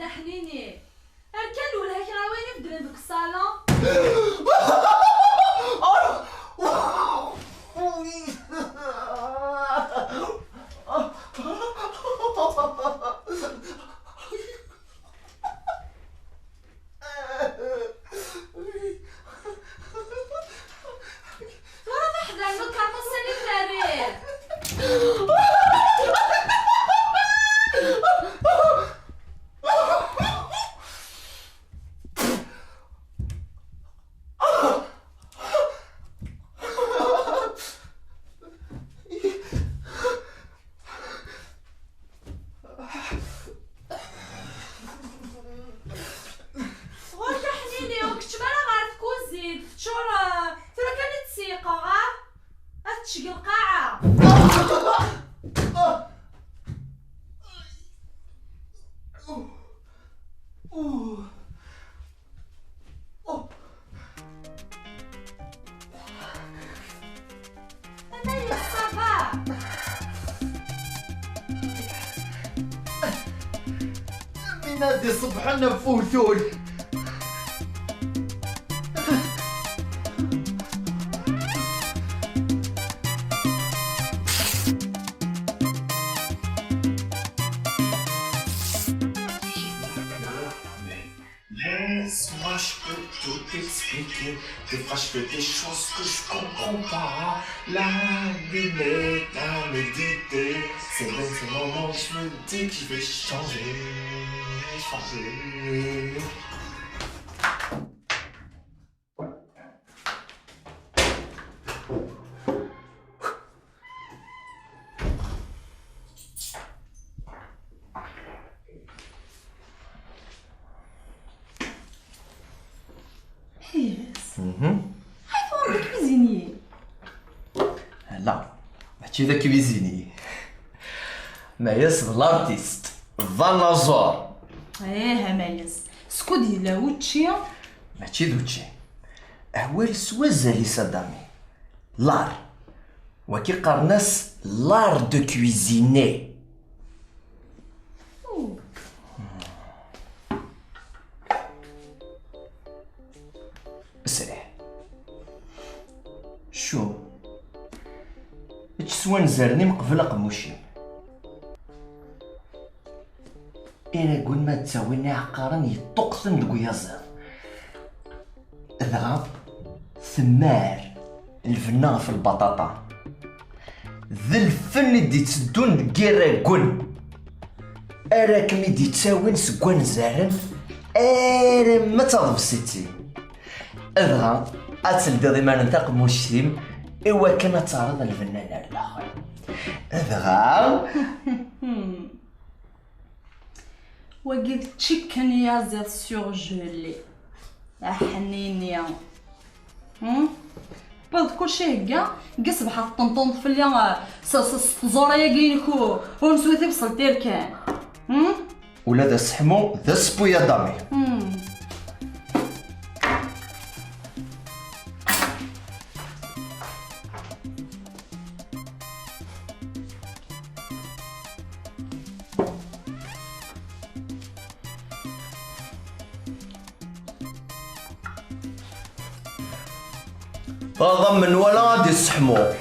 دا حنيني اركان ولا هيك راه وين يبدل ديك الصالون. تشقي القاعة. أنا يا صباح من هادي صبحنا فوتول. Laisse-moi, je peux tout expliquer. Des fois, je fais des choses que je comprends pas. La lunette à méditer. C'est vrai, c'est le moment où je me dis que je vais changer. هاي كويزيني. لا ماشي ذا كويزيني، مايس لارتيست فانازور. ايه مايس سكو ديال وتشي ماشي دوتشي، هو السوازالي صدامي لار، وكي قارناس لار دو كويزيني. اسرع شو تسوان زرني مقبل قموشي انا قول ما تساويني عقارا يطقثن دقيازر ذا ثمار الفنان في البطاطا ذا الفن دي تسدون كيرا قول اراكمي دي تساوين سكوان زارن ارا ما تضرب ستي اذا اتلدي ضمان نتاق موشيم ايوا كما تعرض الفنان على الاخر اذا وقيت تشيكن يا زيت سورجولي حنيني بعد كلشي هكا قص بحال الطنطون في اللي زوريا كينكو ونسويتي بصل تيركان ولا ذا سحمو ذا سبويا دامي. ضمن ولا غادي يسحمو